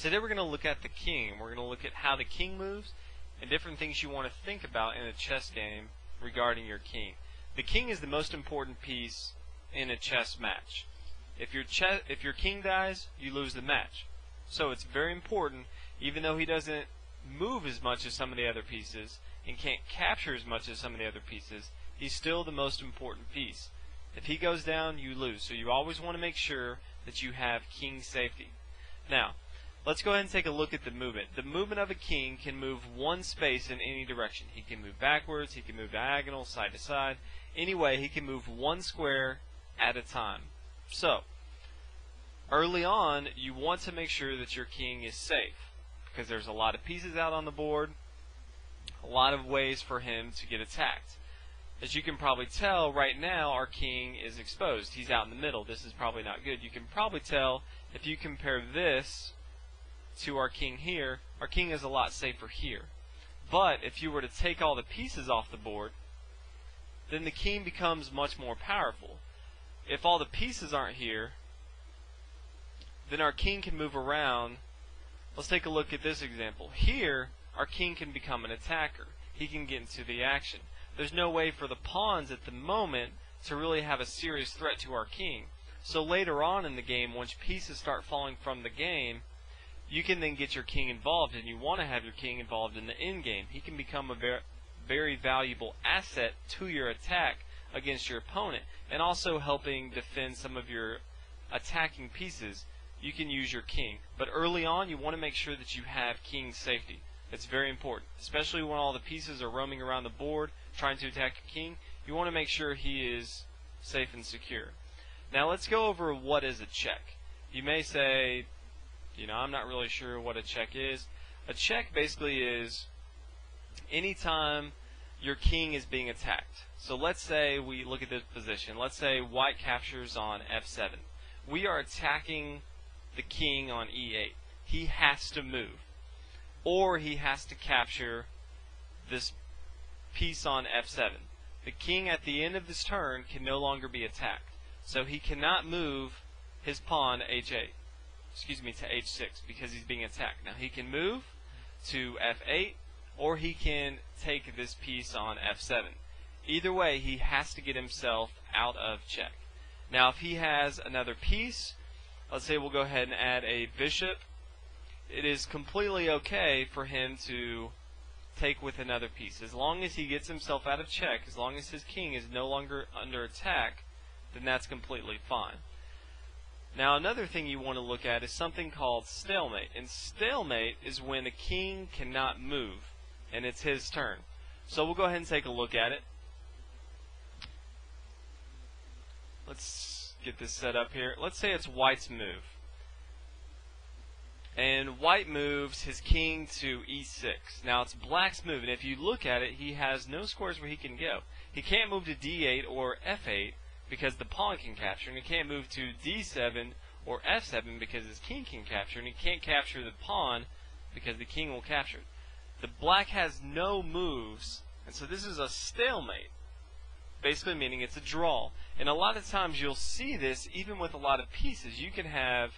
Today we're going to look at the king. We're going to look at how the king moves and different things you want to think about in a chess game regarding your king. The king is the most important piece in a chess match. If your king dies, you lose the match. So it's very important, even though he doesn't move as much as some of the other pieces and can't capture as much as some of the other pieces, he's still the most important piece. If he goes down, you lose. So you always want to make sure that you have king safety. Now, let's go ahead and take a look at the movement. The movement of a king can move one space in any direction. He can move backwards, he can move diagonal, side to side. Anyway, he can move one square at a time. So, early on, you want to make sure that your king is safe, because there's a lot of pieces out on the board, a lot of ways for him to get attacked. As you can probably tell, right now our king is exposed. He's out in the middle. This is probably not good. You can probably tell if you compare this to our king here, our king is a lot safer here. But if you were to take all the pieces off the board, then the king becomes much more powerful. If all the pieces aren't here, then our king can move around. Let's take a look at this example. Here, our king can become an attacker. He can get into the action. There's no way for the pawns at the moment to really have a serious threat to our king. So later on in the game, once pieces start falling from the game, you can then get your king involved, and you want to have your king involved in the end game. He can become a very valuable asset to your attack against your opponent, and also helping defend some of your attacking pieces. You can use your king. But early on, you want to make sure that you have king safety. It's very important, especially when all the pieces are roaming around the board trying to attack your king. You want to make sure he is safe and secure. Now let's go over what is a check. You may say, I'm not really sure what a check is. A check basically is anytime your king is being attacked. So let's say we look at this position. Let's say white captures on f7. We are attacking the king on e8. He has to move, or he has to capture this piece on f7. The king at the end of this turn can no longer be attacked, so he cannot move his pawn to h6 because he's being attacked. Now he can move to f8, or he can take this piece on f7. Either way, he has to get himself out of check. Now if he has another piece, let's say we'll go ahead and add a bishop, it is completely okay for him to take with another piece. As long as he gets himself out of check, as long as his king is no longer under attack, then that's completely fine. Now another thing you want to look at is something called stalemate. And stalemate is when a king cannot move and it's his turn. So we'll go ahead and take a look at it. Let's get this set up here. Let's say it's white's move. And white moves his king to e6. Now it's black's move, and if you look at it, he has no squares where he can go. He can't move to d8 or f8 because the pawn can capture, and he can't move to d7 or f7 because his king can capture, and he can't capture the pawn because the king will capture it. The black has no moves, and so this is a stalemate, basically meaning it's a draw. And a lot of times you'll see this even with a lot of pieces. You can have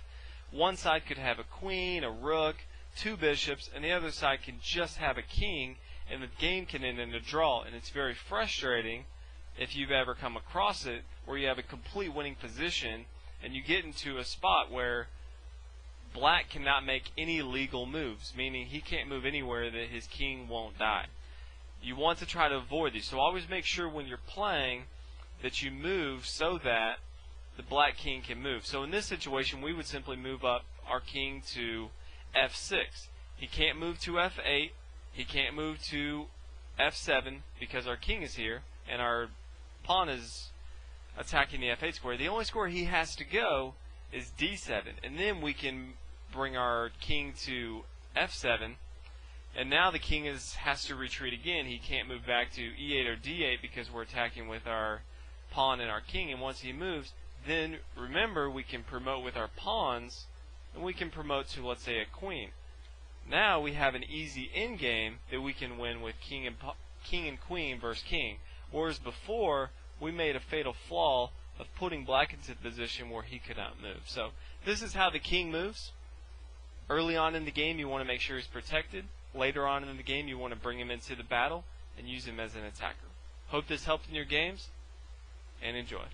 one side could have a queen, a rook, two bishops, and the other side can just have a king, and the game can end in a draw. And it's very frustrating if you've ever come across it, where you have a complete winning position and you get into a spot where black cannot make any legal moves, meaning he can't move anywhere that his king won't die. You want to try to avoid these. So always make sure when you're playing that you move so that the black king can move. So in this situation, we would simply move up our king to f6. He can't move to f8. He can't move to f7 because our king is here and our pawn is attacking the f8 square. The only square he has to go is d7, and then we can bring our king to f7, and now the king has to retreat again. He can't move back to e8 or d8 because we're attacking with our pawn and our king, and once he moves, then remember we can promote with our pawns, and we can promote to, let's say, a queen. Now we have an easy endgame that we can win with king and queen versus king, whereas before we made a fatal flaw of putting black into a position where he could not move. So this is how the king moves. Early on in the game, you want to make sure he's protected. Later on in the game, you want to bring him into the battle and use him as an attacker. Hope this helped in your games, and enjoy.